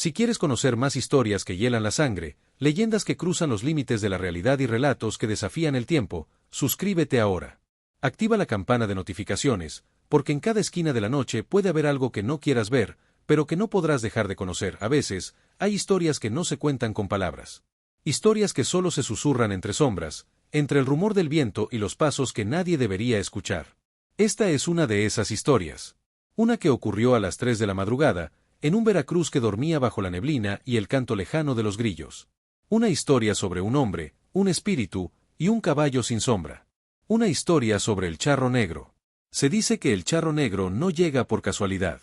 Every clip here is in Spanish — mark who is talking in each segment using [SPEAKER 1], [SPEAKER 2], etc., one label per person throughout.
[SPEAKER 1] Si quieres conocer más historias que hielan la sangre, leyendas que cruzan los límites de la realidad y relatos que desafían el tiempo, suscríbete ahora. Activa la campana de notificaciones, porque en cada esquina de la noche puede haber algo que no quieras ver, pero que no podrás dejar de conocer. A veces, hay historias que no se cuentan con palabras. Historias que solo se susurran entre sombras, entre el rumor del viento y los pasos que nadie debería escuchar. Esta es una de esas historias. Una que ocurrió a las 3 de la madrugada, en un Veracruz que dormía bajo la neblina y el canto lejano de los grillos. Una historia sobre un hombre, un espíritu y un caballo sin sombra. Una historia sobre el charro negro. Se dice que el charro negro no llega por casualidad.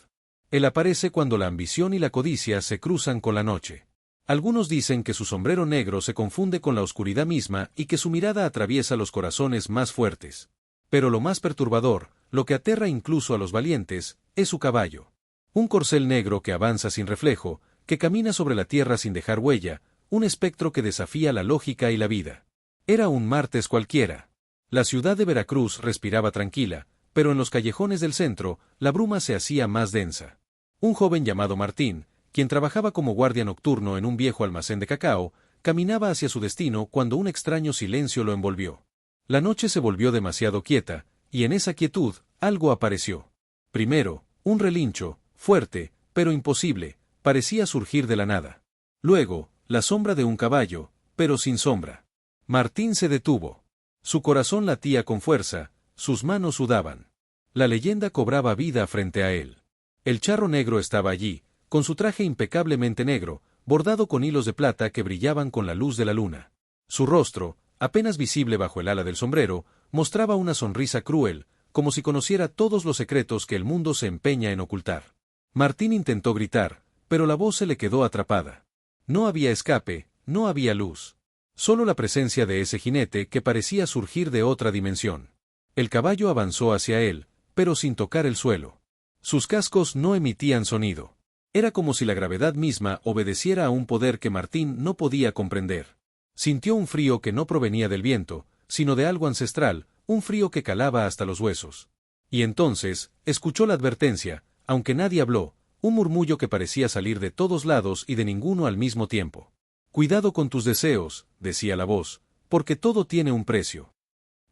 [SPEAKER 1] Él aparece cuando la ambición y la codicia se cruzan con la noche. Algunos dicen que su sombrero negro se confunde con la oscuridad misma y que su mirada atraviesa los corazones más fuertes. Pero lo más perturbador, lo que aterra incluso a los valientes, es su caballo. Un corcel negro que avanza sin reflejo, que camina sobre la tierra sin dejar huella, un espectro que desafía la lógica y la vida. Era un martes cualquiera. La ciudad de Veracruz respiraba tranquila, pero en los callejones del centro, la bruma se hacía más densa. Un joven llamado Martín, quien trabajaba como guardia nocturno en un viejo almacén de cacao, caminaba hacia su destino cuando un extraño silencio lo envolvió. La noche se volvió demasiado quieta, y en esa quietud, algo apareció. Primero, un relincho, fuerte, pero imposible, parecía surgir de la nada. Luego, la sombra de un caballo, pero sin sombra. Martín se detuvo. Su corazón latía con fuerza, sus manos sudaban. La leyenda cobraba vida frente a él. El charro negro estaba allí, con su traje impecablemente negro, bordado con hilos de plata que brillaban con la luz de la luna. Su rostro, apenas visible bajo el ala del sombrero, mostraba una sonrisa cruel, como si conociera todos los secretos que el mundo se empeña en ocultar. Martín intentó gritar, pero la voz se le quedó atrapada. No había escape, no había luz. Solo la presencia de ese jinete que parecía surgir de otra dimensión. El caballo avanzó hacia él, pero sin tocar el suelo. Sus cascos no emitían sonido. Era como si la gravedad misma obedeciera a un poder que Martín no podía comprender. Sintió un frío que no provenía del viento, sino de algo ancestral, un frío que calaba hasta los huesos. Y entonces, escuchó la advertencia, aunque nadie habló, un murmullo que parecía salir de todos lados y de ninguno al mismo tiempo. «Cuidado con tus deseos», decía la voz, «porque todo tiene un precio».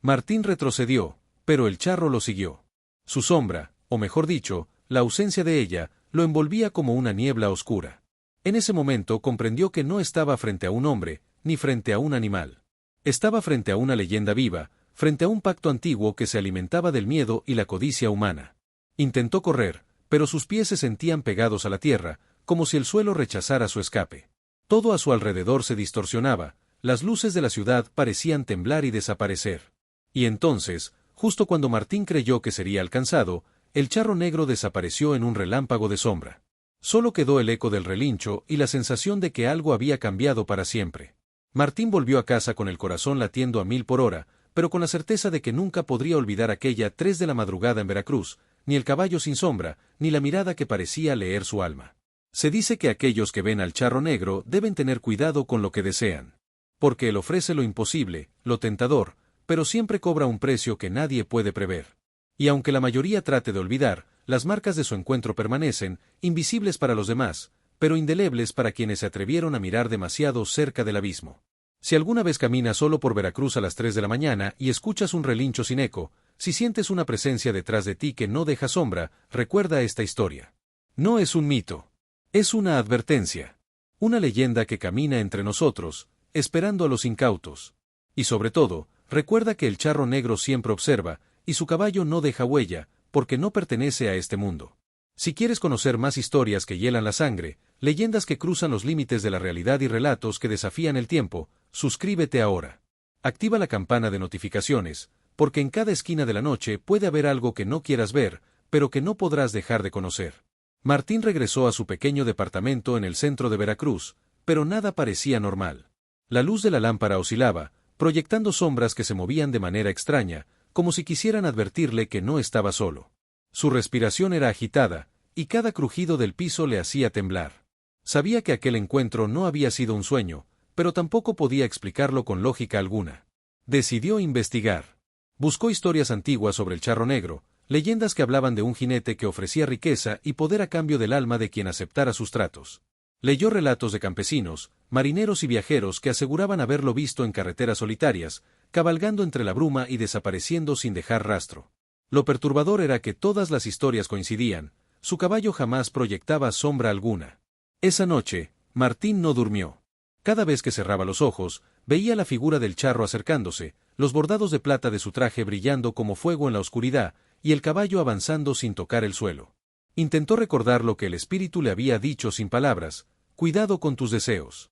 [SPEAKER 1] Martín retrocedió, pero el charro lo siguió. Su sombra, o mejor dicho, la ausencia de ella, lo envolvía como una niebla oscura. En ese momento comprendió que no estaba frente a un hombre, ni frente a un animal. Estaba frente a una leyenda viva, frente a un pacto antiguo que se alimentaba del miedo y la codicia humana. Intentó correr, pero sus pies se sentían pegados a la tierra, como si el suelo rechazara su escape. Todo a su alrededor se distorsionaba, las luces de la ciudad parecían temblar y desaparecer. Y entonces, justo cuando Martín creyó que sería alcanzado, el charro negro desapareció en un relámpago de sombra. Solo quedó el eco del relincho y la sensación de que algo había cambiado para siempre. Martín volvió a casa con el corazón latiendo a 1000 por hora, pero con la certeza de que nunca podría olvidar aquella 3 de la madrugada en Veracruz, ni el caballo sin sombra, ni la mirada que parecía leer su alma. Se dice que aquellos que ven al charro negro deben tener cuidado con lo que desean. Porque él ofrece lo imposible, lo tentador, pero siempre cobra un precio que nadie puede prever. Y aunque la mayoría trate de olvidar, las marcas de su encuentro permanecen, invisibles para los demás, pero indelebles para quienes se atrevieron a mirar demasiado cerca del abismo. Si alguna vez caminas solo por Veracruz a las 3 de la mañana y escuchas un relincho sin eco, si sientes una presencia detrás de ti que no deja sombra, recuerda esta historia. No es un mito. Es una advertencia. Una leyenda que camina entre nosotros, esperando a los incautos. Y sobre todo, recuerda que el charro negro siempre observa, y su caballo no deja huella, porque no pertenece a este mundo. Si quieres conocer más historias que hielan la sangre, leyendas que cruzan los límites de la realidad y relatos que desafían el tiempo, suscríbete ahora. Activa la campana de notificaciones, porque en cada esquina de la noche puede haber algo que no quieras ver, pero que no podrás dejar de conocer. Martín regresó a su pequeño departamento en el centro de Veracruz, pero nada parecía normal. La luz de la lámpara oscilaba, proyectando sombras que se movían de manera extraña, como si quisieran advertirle que no estaba solo. Su respiración era agitada, y cada crujido del piso le hacía temblar. Sabía que aquel encuentro no había sido un sueño, pero tampoco podía explicarlo con lógica alguna. Decidió investigar. Buscó historias antiguas sobre el charro negro, leyendas que hablaban de un jinete que ofrecía riqueza y poder a cambio del alma de quien aceptara sus tratos. Leyó relatos de campesinos, marineros y viajeros que aseguraban haberlo visto en carreteras solitarias, cabalgando entre la bruma y desapareciendo sin dejar rastro. Lo perturbador era que todas las historias coincidían, su caballo jamás proyectaba sombra alguna. Esa noche, Martín no durmió. Cada vez que cerraba los ojos, veía la figura del charro acercándose, los bordados de plata de su traje brillando como fuego en la oscuridad, y el caballo avanzando sin tocar el suelo. Intentó recordar lo que el espíritu le había dicho sin palabras: cuidado con tus deseos.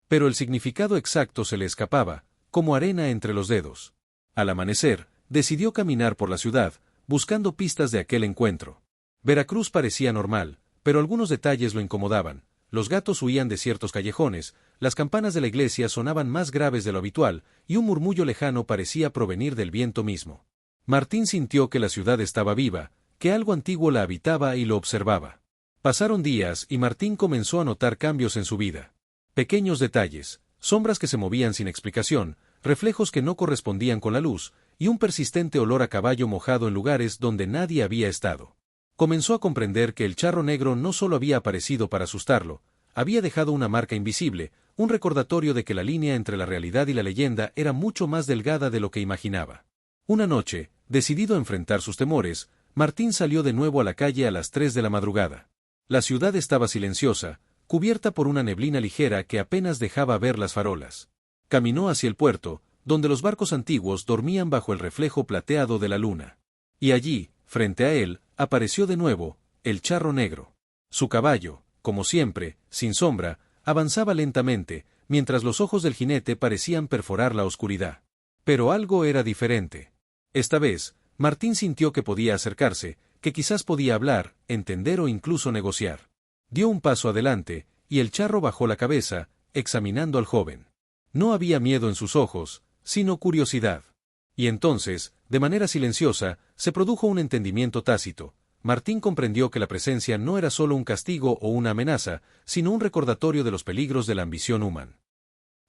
[SPEAKER 1] Pero el significado exacto se le escapaba, como arena entre los dedos. Al amanecer, decidió caminar por la ciudad, buscando pistas de aquel encuentro. Veracruz parecía normal, pero algunos detalles lo incomodaban. Los gatos huían de ciertos callejones, las campanas de la iglesia sonaban más graves de lo habitual, y un murmullo lejano parecía provenir del viento mismo. Martín sintió que la ciudad estaba viva, que algo antiguo la habitaba y lo observaba. Pasaron días y Martín comenzó a notar cambios en su vida. Pequeños detalles, sombras que se movían sin explicación, reflejos que no correspondían con la luz, y un persistente olor a caballo mojado en lugares donde nadie había estado. Comenzó a comprender que el charro negro no solo había aparecido para asustarlo, había dejado una marca invisible, un recordatorio de que la línea entre la realidad y la leyenda era mucho más delgada de lo que imaginaba. Una noche, decidido a enfrentar sus temores, Martín salió de nuevo a la calle a las 3 de la madrugada. La ciudad estaba silenciosa, cubierta por una neblina ligera que apenas dejaba ver las farolas. Caminó hacia el puerto, donde los barcos antiguos dormían bajo el reflejo plateado de la luna. Y allí, frente a él, apareció de nuevo, el charro negro. Su caballo, como siempre, sin sombra, avanzaba lentamente, mientras los ojos del jinete parecían perforar la oscuridad. Pero algo era diferente. Esta vez, Martín sintió que podía acercarse, que quizás podía hablar, entender o incluso negociar. Dio un paso adelante, y el charro bajó la cabeza, examinando al joven. No había miedo en sus ojos, sino curiosidad. Y entonces, de manera silenciosa, se produjo un entendimiento tácito. Martín comprendió que la presencia no era solo un castigo o una amenaza, sino un recordatorio de los peligros de la ambición humana.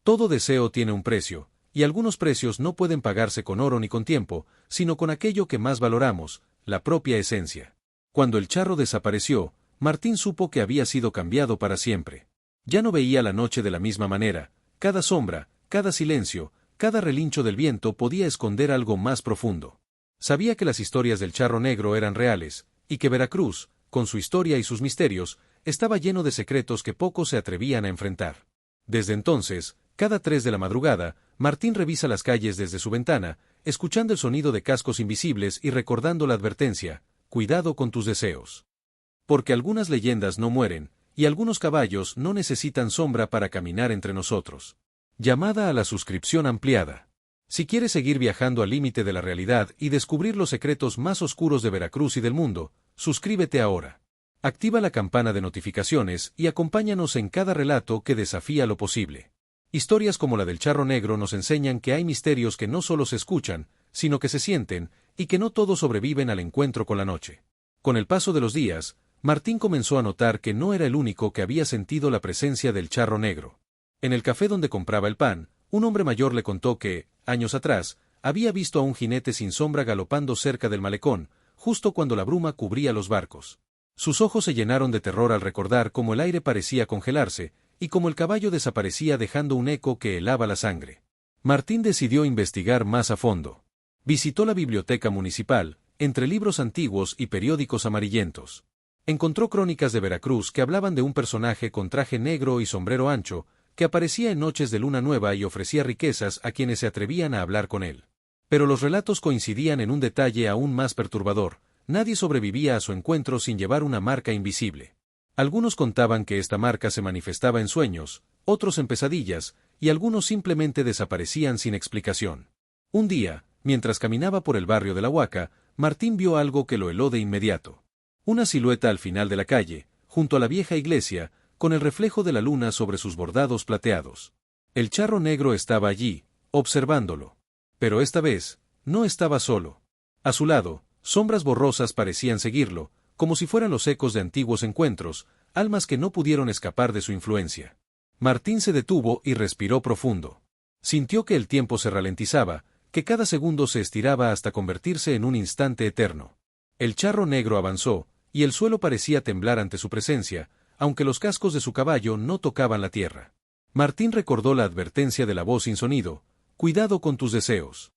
[SPEAKER 1] Todo deseo tiene un precio, y algunos precios no pueden pagarse con oro ni con tiempo, sino con aquello que más valoramos, la propia esencia. Cuando el charro desapareció, Martín supo que había sido cambiado para siempre. Ya no veía la noche de la misma manera, cada sombra, cada silencio, cada relincho del viento podía esconder algo más profundo. Sabía que las historias del charro negro eran reales, y que Veracruz, con su historia y sus misterios, estaba lleno de secretos que pocos se atrevían a enfrentar. Desde entonces, cada 3 de la madrugada, Martín revisa las calles desde su ventana, escuchando el sonido de cascos invisibles y recordando la advertencia: cuidado con tus deseos. Porque algunas leyendas no mueren, y algunos caballos no necesitan sombra para caminar entre nosotros. Llamada a la suscripción ampliada. Si quieres seguir viajando al límite de la realidad y descubrir los secretos más oscuros de Veracruz y del mundo, suscríbete ahora. Activa la campana de notificaciones y acompáñanos en cada relato que desafía lo posible. Historias como la del charro negro nos enseñan que hay misterios que no solo se escuchan, sino que se sienten, y que no todos sobreviven al encuentro con la noche. Con el paso de los días, Martín comenzó a notar que no era el único que había sentido la presencia del charro negro. En el café donde compraba el pan, un hombre mayor le contó que, años atrás, había visto a un jinete sin sombra galopando cerca del malecón, justo cuando la bruma cubría los barcos. Sus ojos se llenaron de terror al recordar cómo el aire parecía congelarse, y cómo el caballo desaparecía dejando un eco que helaba la sangre. Martín decidió investigar más a fondo. Visitó la biblioteca municipal, entre libros antiguos y periódicos amarillentos. Encontró crónicas de Veracruz que hablaban de un personaje con traje negro y sombrero ancho, que aparecía en noches de luna nueva y ofrecía riquezas a quienes se atrevían a hablar con él. Pero los relatos coincidían en un detalle aún más perturbador: nadie sobrevivía a su encuentro sin llevar una marca invisible. Algunos contaban que esta marca se manifestaba en sueños, otros en pesadillas, y algunos simplemente desaparecían sin explicación. Un día, mientras caminaba por el barrio de la Huaca, Martín vio algo que lo heló de inmediato. Una silueta al final de la calle, junto a la vieja iglesia, con el reflejo de la luna sobre sus bordados plateados. El charro negro estaba allí, observándolo. Pero esta vez, no estaba solo. A su lado, sombras borrosas parecían seguirlo, como si fueran los ecos de antiguos encuentros, almas que no pudieron escapar de su influencia. Martín se detuvo y respiró profundo. Sintió que el tiempo se ralentizaba, que cada segundo se estiraba hasta convertirse en un instante eterno. El charro negro avanzó, y el suelo parecía temblar ante su presencia, aunque los cascos de su caballo no tocaban la tierra. Martín recordó la advertencia de la voz sin sonido: «Cuidado con tus deseos».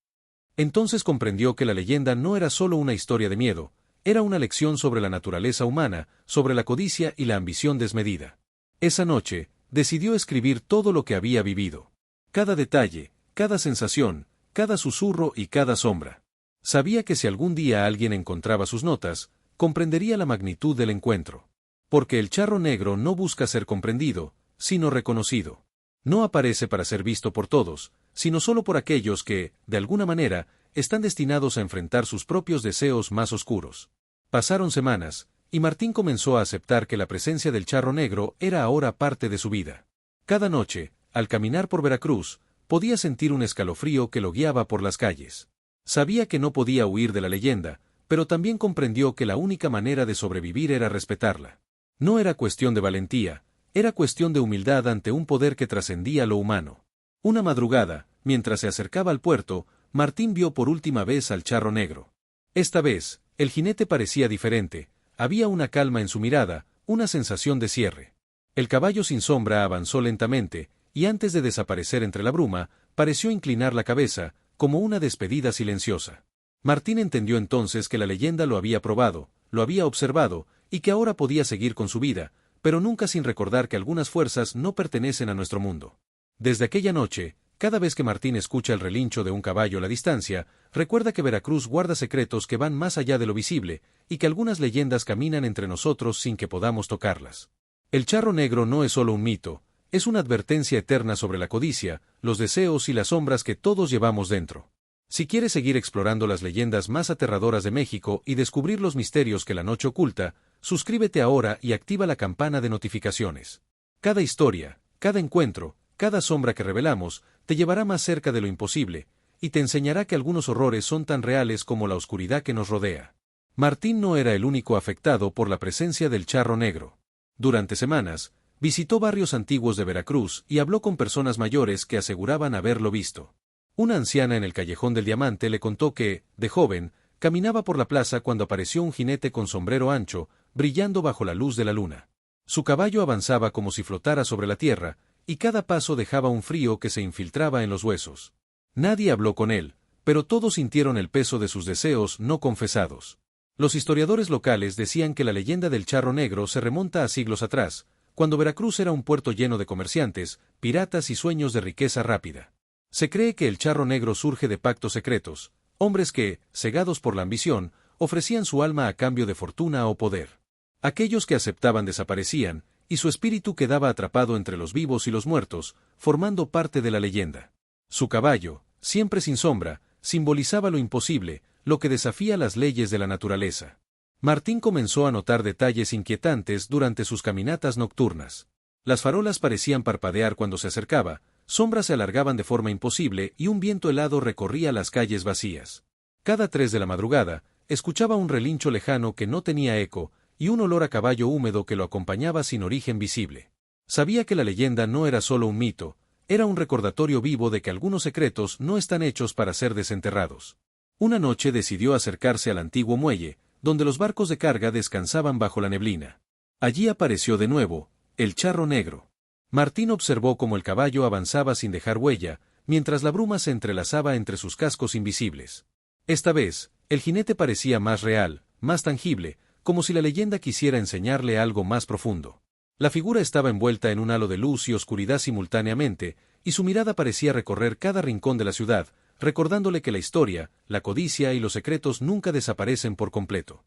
[SPEAKER 1] Entonces comprendió que la leyenda no era solo una historia de miedo, era una lección sobre la naturaleza humana, sobre la codicia y la ambición desmedida. Esa noche, decidió escribir todo lo que había vivido. Cada detalle, cada sensación, cada susurro y cada sombra. Sabía que si algún día alguien encontraba sus notas, comprendería la magnitud del encuentro. Porque el charro negro no busca ser comprendido, sino reconocido. No aparece para ser visto por todos, sino solo por aquellos que, de alguna manera, están destinados a enfrentar sus propios deseos más oscuros. Pasaron semanas, y Martín comenzó a aceptar que la presencia del charro negro era ahora parte de su vida. Cada noche, al caminar por Veracruz, podía sentir un escalofrío que lo guiaba por las calles. Sabía que no podía huir de la leyenda, pero también comprendió que la única manera de sobrevivir era respetarla. No era cuestión de valentía, era cuestión de humildad ante un poder que trascendía lo humano. Una madrugada, mientras se acercaba al puerto, Martín vio por última vez al charro negro. Esta vez, el jinete parecía diferente, había una calma en su mirada, una sensación de cierre. El caballo sin sombra avanzó lentamente, y antes de desaparecer entre la bruma, pareció inclinar la cabeza, como una despedida silenciosa. Martín entendió entonces que la leyenda lo había probado, lo había observado, y que ahora podía seguir con su vida, pero nunca sin recordar que algunas fuerzas no pertenecen a nuestro mundo. Desde aquella noche, cada vez que Martín escucha el relincho de un caballo a la distancia, recuerda que Veracruz guarda secretos que van más allá de lo visible, y que algunas leyendas caminan entre nosotros sin que podamos tocarlas. El charro negro no es solo un mito, es una advertencia eterna sobre la codicia, los deseos y las sombras que todos llevamos dentro. Si quieres seguir explorando las leyendas más aterradoras de México y descubrir los misterios que la noche oculta, suscríbete ahora y activa la campana de notificaciones. Cada historia, cada encuentro, cada sombra que revelamos, te llevará más cerca de lo imposible, y te enseñará que algunos horrores son tan reales como la oscuridad que nos rodea. Martín no era el único afectado por la presencia del charro negro. Durante semanas, visitó barrios antiguos de Veracruz y habló con personas mayores que aseguraban haberlo visto. Una anciana en el Callejón del Diamante le contó que, de joven, caminaba por la plaza cuando apareció un jinete con sombrero ancho, brillando bajo la luz de la luna. Su caballo avanzaba como si flotara sobre la tierra, y cada paso dejaba un frío que se infiltraba en los huesos. Nadie habló con él, pero todos sintieron el peso de sus deseos no confesados. Los historiadores locales decían que la leyenda del charro negro se remonta a siglos atrás, cuando Veracruz era un puerto lleno de comerciantes, piratas y sueños de riqueza rápida. Se cree que el charro negro surge de pactos secretos, hombres que, cegados por la ambición, ofrecían su alma a cambio de fortuna o poder. Aquellos que aceptaban desaparecían, y su espíritu quedaba atrapado entre los vivos y los muertos, formando parte de la leyenda. Su caballo, siempre sin sombra, simbolizaba lo imposible, lo que desafía las leyes de la naturaleza. Martín comenzó a notar detalles inquietantes durante sus caminatas nocturnas. Las farolas parecían parpadear cuando se acercaba, sombras se alargaban de forma imposible y un viento helado recorría las calles vacías. Cada 3 de la madrugada, escuchaba un relincho lejano que no tenía eco, y un olor a caballo húmedo que lo acompañaba sin origen visible. Sabía que la leyenda no era solo un mito, era un recordatorio vivo de que algunos secretos no están hechos para ser desenterrados. Una noche decidió acercarse al antiguo muelle, donde los barcos de carga descansaban bajo la neblina. Allí apareció de nuevo, el charro negro. Martín observó cómo el caballo avanzaba sin dejar huella, mientras la bruma se entrelazaba entre sus cascos invisibles. Esta vez, el jinete parecía más real, más tangible, como si la leyenda quisiera enseñarle algo más profundo. La figura estaba envuelta en un halo de luz y oscuridad simultáneamente, y su mirada parecía recorrer cada rincón de la ciudad, recordándole que la historia, la codicia y los secretos nunca desaparecen por completo.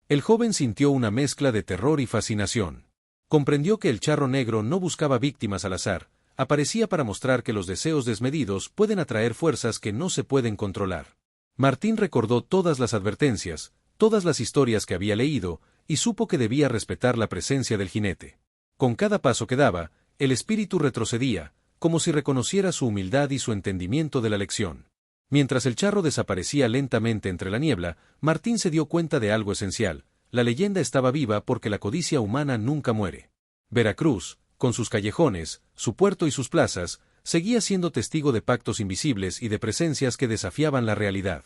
[SPEAKER 1] El joven sintió una mezcla de terror y fascinación. Comprendió que el charro negro no buscaba víctimas al azar, aparecía para mostrar que los deseos desmedidos pueden atraer fuerzas que no se pueden controlar. Martín recordó todas las advertencias, todas las historias que había leído, y supo que debía respetar la presencia del jinete. Con cada paso que daba, el espíritu retrocedía, como si reconociera su humildad y su entendimiento de la lección. Mientras el charro desaparecía lentamente entre la niebla, Martín se dio cuenta de algo esencial: la leyenda estaba viva porque la codicia humana nunca muere. Veracruz, con sus callejones, su puerto y sus plazas, seguía siendo testigo de pactos invisibles y de presencias que desafiaban la realidad.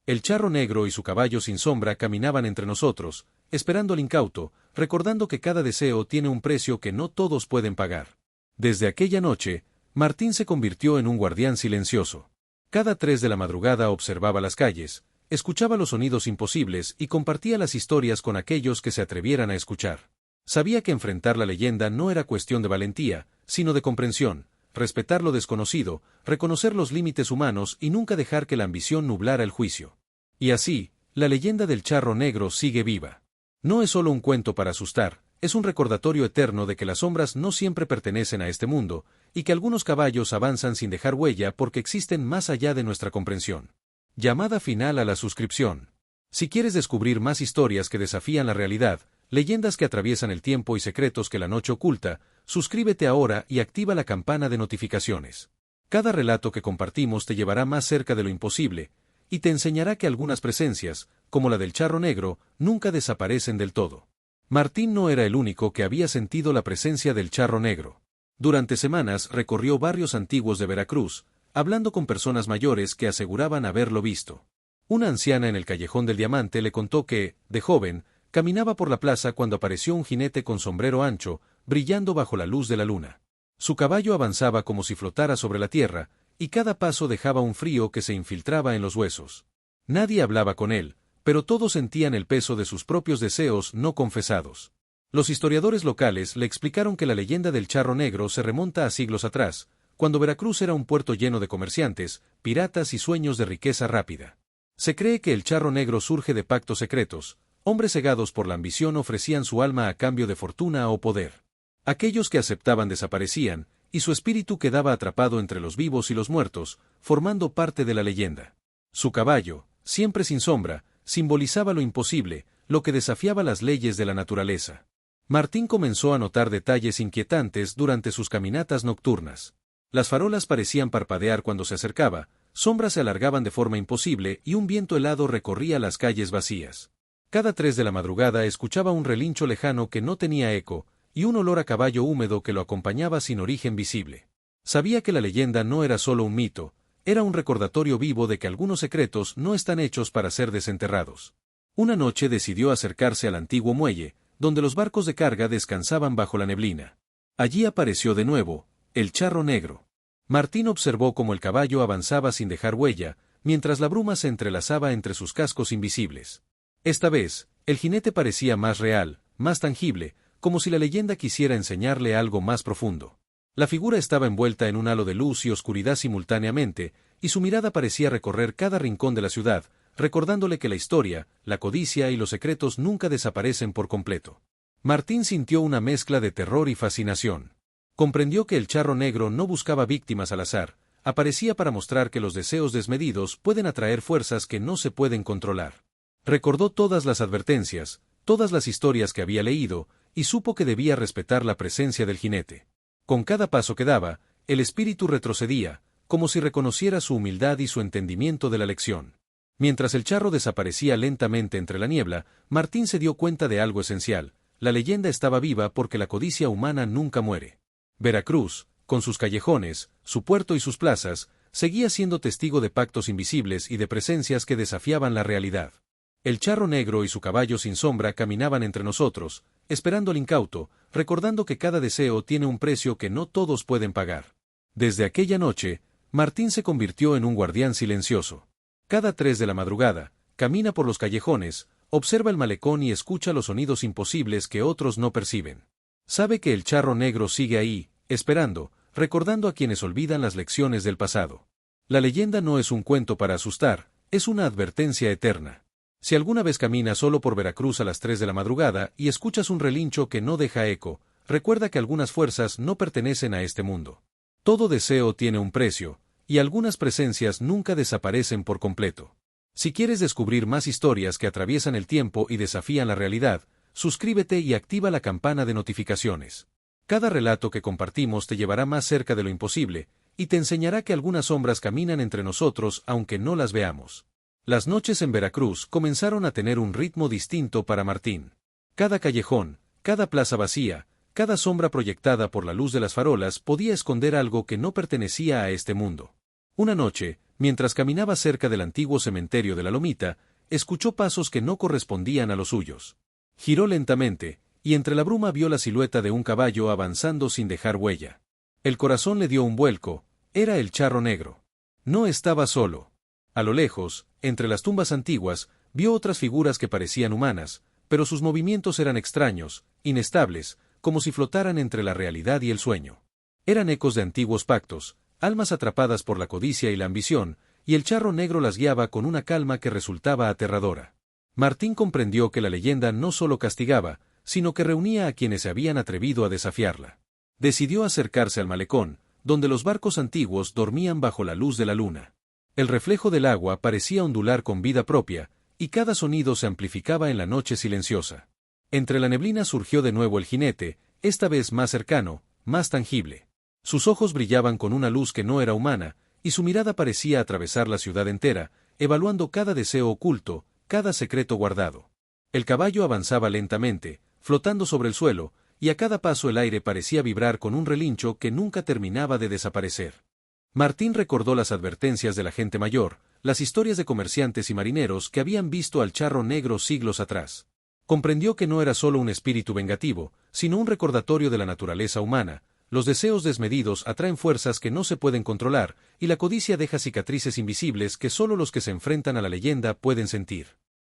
[SPEAKER 1] El charro negro y su caballo sin sombra caminaban entre nosotros, esperando al incauto, recordando que cada deseo tiene un precio que no todos pueden pagar. Desde aquella noche, Martín se convirtió en un guardián silencioso. Cada 3 de la madrugada observaba las calles, escuchaba los sonidos imposibles y compartía las historias con aquellos que se atrevieran a escuchar. Sabía que enfrentar la leyenda no era cuestión de valentía, sino de comprensión, respetar lo desconocido, reconocer los límites humanos y nunca dejar que la ambición nublara el juicio. Y así, la leyenda del charro negro sigue viva. No es solo un cuento para asustar, es un recordatorio eterno de que las sombras no siempre pertenecen a este mundo, y que algunos caballos avanzan sin dejar huella porque existen más allá de nuestra comprensión. Llamada final a la suscripción. Si quieres descubrir más historias que desafían la realidad, leyendas que atraviesan el tiempo y secretos que la noche oculta, suscríbete ahora y activa la campana de notificaciones. Cada relato que compartimos te llevará más cerca de lo imposible, y te enseñará que algunas presencias, como la del charro negro, nunca desaparecen del todo. Martín no era el único que había sentido la presencia del charro negro. Durante semanas recorrió barrios antiguos de Veracruz, hablando con personas mayores que aseguraban haberlo visto. Una anciana en el Callejón del Diamante le contó que, de joven, caminaba por la plaza cuando apareció un jinete con sombrero ancho, brillando bajo la luz de la luna. Su caballo avanzaba como si flotara sobre la tierra, y cada paso dejaba un frío que se infiltraba en los huesos. Nadie hablaba con él, pero todos sentían el peso de sus propios deseos no confesados. Los historiadores locales le explicaron que la leyenda del charro negro se remonta a siglos atrás, cuando Veracruz era un puerto lleno de comerciantes, piratas y sueños de riqueza rápida. Se cree que el charro negro surge de pactos secretos. Hombres cegados por la ambición ofrecían su alma a cambio de fortuna o poder. Aquellos que aceptaban desaparecían, y su espíritu quedaba atrapado entre los vivos y los muertos, formando parte de la leyenda. Su caballo, siempre sin sombra, simbolizaba lo imposible, lo que desafiaba las leyes de la naturaleza. Martín comenzó a notar detalles inquietantes durante sus caminatas nocturnas. Las farolas parecían parpadear cuando se acercaba, sombras se alargaban de forma imposible y un viento helado recorría las calles vacías. Cada 3 de la madrugada escuchaba un relincho lejano que no tenía eco, y un olor a caballo húmedo que lo acompañaba sin origen visible. Sabía que la leyenda no era solo un mito, era un recordatorio vivo de que algunos secretos no están hechos para ser desenterrados. Una noche decidió acercarse al antiguo muelle, donde los barcos de carga descansaban bajo la neblina. Allí apareció de nuevo, el charro negro. Martín observó cómo el caballo avanzaba sin dejar huella, mientras la bruma se entrelazaba entre sus cascos invisibles. Esta vez, el jinete parecía más real, más tangible, como si la leyenda quisiera enseñarle algo más profundo. La figura estaba envuelta en un halo de luz y oscuridad simultáneamente, y su mirada parecía recorrer cada rincón de la ciudad, recordándole que la historia, la codicia y los secretos nunca desaparecen por completo. Martín sintió una mezcla de terror y fascinación. Comprendió que el charro negro no buscaba víctimas al azar, aparecía para mostrar que los deseos desmedidos pueden atraer fuerzas que no se pueden controlar. Recordó todas las advertencias, todas las historias que había leído, y supo que debía respetar la presencia del jinete. Con cada paso que daba, el espíritu retrocedía, como si reconociera su humildad y su entendimiento de la lección. Mientras el charro desaparecía lentamente entre la niebla, Martín se dio cuenta de algo esencial: la leyenda estaba viva porque la codicia humana nunca muere. Veracruz, con sus callejones, su puerto y sus plazas, seguía siendo testigo de pactos invisibles y de presencias que desafiaban la realidad. El charro negro y su caballo sin sombra caminaban entre nosotros, esperando al incauto, recordando que cada deseo tiene un precio que no todos pueden pagar. Desde aquella noche, Martín se convirtió en un guardián silencioso. Cada 3 de la madrugada, camina por los callejones, observa el malecón y escucha los sonidos imposibles que otros no perciben. Sabe que el charro negro sigue ahí, esperando, recordando a quienes olvidan las lecciones del pasado. La leyenda no es un cuento para asustar, es una advertencia eterna. Si alguna vez caminas solo por Veracruz a las 3 de la madrugada y escuchas un relincho que no deja eco, recuerda que algunas fuerzas no pertenecen a este mundo. Todo deseo tiene un precio, y algunas presencias nunca desaparecen por completo. Si quieres descubrir más historias que atraviesan el tiempo y desafían la realidad, suscríbete y activa la campana de notificaciones. Cada relato que compartimos te llevará más cerca de lo imposible, y te enseñará que algunas sombras caminan entre nosotros aunque no las veamos. Las noches en Veracruz comenzaron a tener un ritmo distinto para Martín. Cada callejón, cada plaza vacía, cada sombra proyectada por la luz de las farolas podía esconder algo que no pertenecía a este mundo. Una noche, mientras caminaba cerca del antiguo cementerio de la Lomita, escuchó pasos que no correspondían a los suyos. Giró lentamente, y entre la bruma vio la silueta de un caballo avanzando sin dejar huella. El corazón le dio un vuelco, era el charro negro. No estaba solo. A lo lejos, entre las tumbas antiguas, vio otras figuras que parecían humanas, pero sus movimientos eran extraños, inestables, como si flotaran entre la realidad y el sueño. Eran ecos de antiguos pactos, almas atrapadas por la codicia y la ambición, y el charro negro las guiaba con una calma que resultaba aterradora. Martín comprendió que la leyenda no solo castigaba, sino que reunía a quienes se habían atrevido a desafiarla. Decidió acercarse al malecón, donde los barcos antiguos dormían bajo la luz de la luna. El reflejo del agua parecía ondular con vida propia, y cada sonido se amplificaba en la noche silenciosa. Entre la neblina surgió de nuevo el jinete, esta vez más cercano, más tangible. Sus ojos brillaban con una luz que no era humana, y su mirada parecía atravesar la ciudad entera, evaluando cada deseo oculto, cada secreto guardado. El caballo avanzaba lentamente, flotando sobre el suelo, y a cada paso el aire parecía vibrar con un relincho que nunca terminaba de desaparecer. Martín recordó las advertencias de la gente mayor, las historias de comerciantes y marineros que habían visto al charro negro siglos atrás. Comprendió que no era solo un espíritu vengativo, sino un recordatorio de la naturaleza humana. Los deseos desmedidos atraen fuerzas que no se pueden controlar, y la codicia deja cicatrices invisibles que solo los que se enfrentan a la leyenda pueden sentir.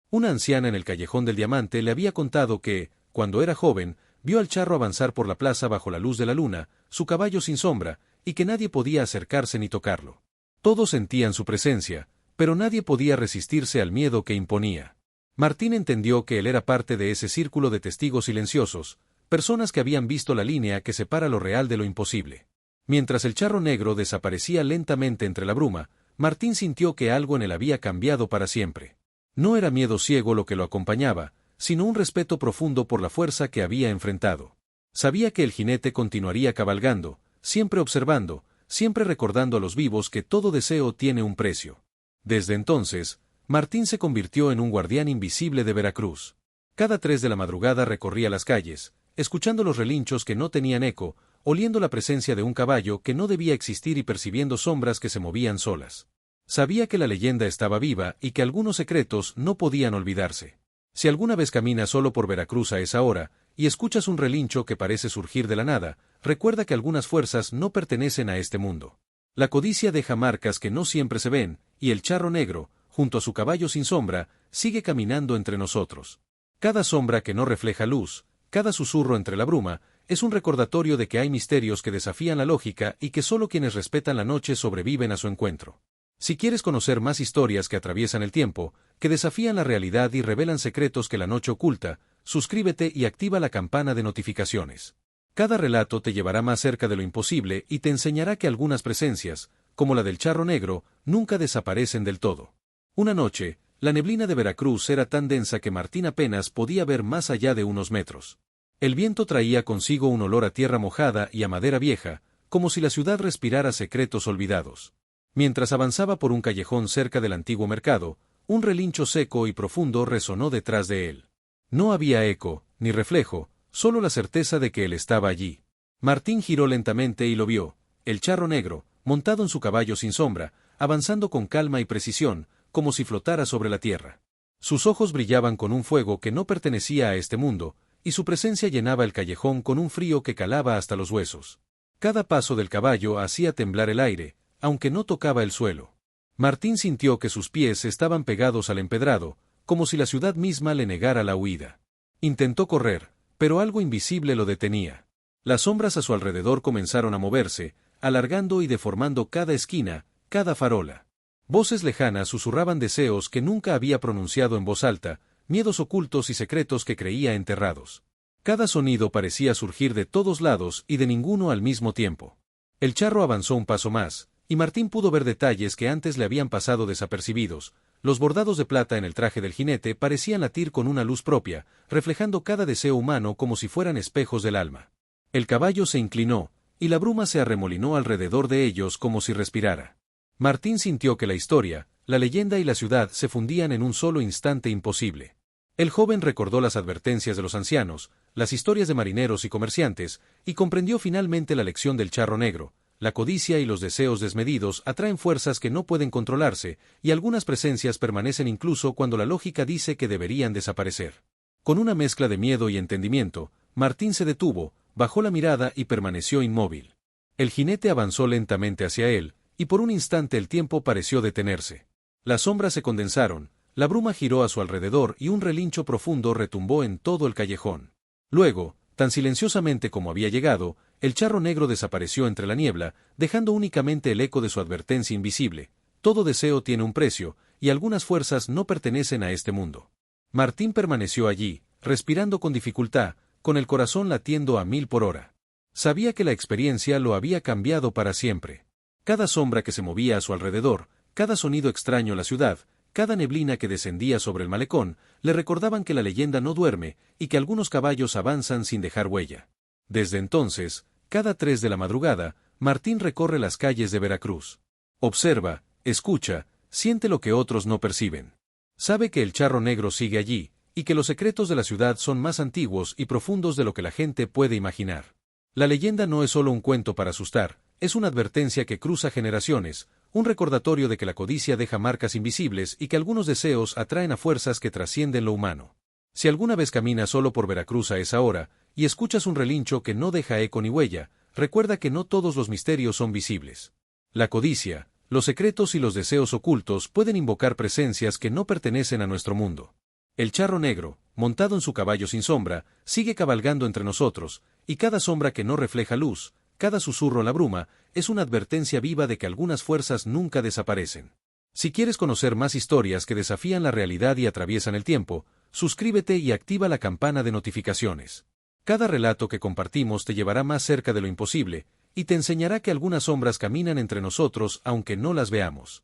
[SPEAKER 1] Una anciana en el Callejón del Diamante le había contado que, cuando era joven, vio al charro avanzar por la plaza bajo la luz de la luna, su caballo sin sombra, y que nadie podía acercarse ni tocarlo. Todos sentían su presencia, pero nadie podía resistirse al miedo que imponía. Martín entendió que él era parte de ese círculo de testigos silenciosos, personas que habían visto la línea que separa lo real de lo imposible. Mientras el charro negro desaparecía lentamente entre la bruma, Martín sintió que algo en él había cambiado para siempre. No era miedo ciego lo que lo acompañaba, sino un respeto profundo por la fuerza que había enfrentado. Sabía que el jinete continuaría cabalgando, siempre observando, siempre recordando a los vivos que todo deseo tiene un precio. Desde entonces, Martín se convirtió en un guardián invisible de Veracruz. Cada 3 de la madrugada recorría las calles, escuchando los relinchos que no tenían eco, oliendo la presencia de un caballo que no debía existir y percibiendo sombras que se movían solas. Sabía que la leyenda estaba viva y que algunos secretos no podían olvidarse. Si alguna vez caminas solo por Veracruz a esa hora, y escuchas un relincho que parece surgir de la nada, recuerda que algunas fuerzas no pertenecen a este mundo. La codicia deja marcas que no siempre se ven, y el charro negro, junto a su caballo sin sombra, sigue caminando entre nosotros. Cada sombra que no refleja luz, cada susurro entre la bruma, es un recordatorio de que hay misterios que desafían la lógica y que solo quienes respetan la noche sobreviven a su encuentro. Si quieres conocer más historias que atraviesan el tiempo, que desafían la realidad y revelan secretos que la noche oculta, suscríbete y activa la campana de notificaciones. Cada relato te llevará más cerca de lo imposible y te enseñará que algunas presencias, como la del charro negro, nunca desaparecen del todo. Una noche, la neblina de Veracruz era tan densa que Martín apenas podía ver más allá de unos metros. El viento traía consigo un olor a tierra mojada y a madera vieja, como si la ciudad respirara secretos olvidados. Mientras avanzaba por un callejón cerca del antiguo mercado, un relincho seco y profundo resonó detrás de él. No había eco, ni reflejo, solo la certeza de que él estaba allí. Martín giró lentamente y lo vio, el charro negro, montado en su caballo sin sombra, avanzando con calma y precisión, como si flotara sobre la tierra. Sus ojos brillaban con un fuego que no pertenecía a este mundo, y su presencia llenaba el callejón con un frío que calaba hasta los huesos. Cada paso del caballo hacía temblar el aire, aunque no tocaba el suelo. Martín sintió que sus pies estaban pegados al empedrado, como si la ciudad misma le negara la huida. Intentó correr, pero algo invisible lo detenía. Las sombras a su alrededor comenzaron a moverse, alargando y deformando cada esquina, cada farola. Voces lejanas susurraban deseos que nunca había pronunciado en voz alta, miedos ocultos y secretos que creía enterrados. Cada sonido parecía surgir de todos lados y de ninguno al mismo tiempo. El charro avanzó un paso más, y Martín pudo ver detalles que antes le habían pasado desapercibidos. Los bordados de plata en el traje del jinete parecían latir con una luz propia, reflejando cada deseo humano como si fueran espejos del alma. El caballo se inclinó, y la bruma se arremolinó alrededor de ellos como si respirara. Martín sintió que la historia, la leyenda y la ciudad se fundían en un solo instante imposible. El joven recordó las advertencias de los ancianos, las historias de marineros y comerciantes, y comprendió finalmente la lección del charro negro. La codicia y los deseos desmedidos atraen fuerzas que no pueden controlarse, y algunas presencias permanecen incluso cuando la lógica dice que deberían desaparecer. Con una mezcla de miedo y entendimiento, Martín se detuvo, bajó la mirada y permaneció inmóvil. El jinete avanzó lentamente hacia él, y por un instante el tiempo pareció detenerse. Las sombras se condensaron, la bruma giró a su alrededor y un relincho profundo retumbó en todo el callejón. Luego, tan silenciosamente como había llegado, el charro negro desapareció entre la niebla, dejando únicamente el eco de su advertencia invisible: todo deseo tiene un precio, y algunas fuerzas no pertenecen a este mundo. Martín permaneció allí, respirando con dificultad, con el corazón latiendo a 1000 por hora. Sabía que la experiencia lo había cambiado para siempre. Cada sombra que se movía a su alrededor, cada sonido extraño en la ciudad, cada neblina que descendía sobre el malecón, le recordaban que la leyenda no duerme y que algunos caballos avanzan sin dejar huella. Desde entonces, cada 3 de la madrugada, Martín recorre las calles de Veracruz. Observa, escucha, siente lo que otros no perciben. Sabe que el charro negro sigue allí, y que los secretos de la ciudad son más antiguos y profundos de lo que la gente puede imaginar. La leyenda no es solo un cuento para asustar, es una advertencia que cruza generaciones, un recordatorio de que la codicia deja marcas invisibles y que algunos deseos atraen a fuerzas que trascienden lo humano. Si alguna vez caminas solo por Veracruz a esa hora, y escuchas un relincho que no deja eco ni huella, recuerda que no todos los misterios son visibles. La codicia, los secretos y los deseos ocultos pueden invocar presencias que no pertenecen a nuestro mundo. El charro negro, montado en su caballo sin sombra, sigue cabalgando entre nosotros, y cada sombra que no refleja luz, cada susurro en la bruma, es una advertencia viva de que algunas fuerzas nunca desaparecen. Si quieres conocer más historias que desafían la realidad y atraviesan el tiempo, suscríbete y activa la campana de notificaciones. Cada relato que compartimos te llevará más cerca de lo imposible, y te enseñará que algunas sombras caminan entre nosotros aunque no las veamos.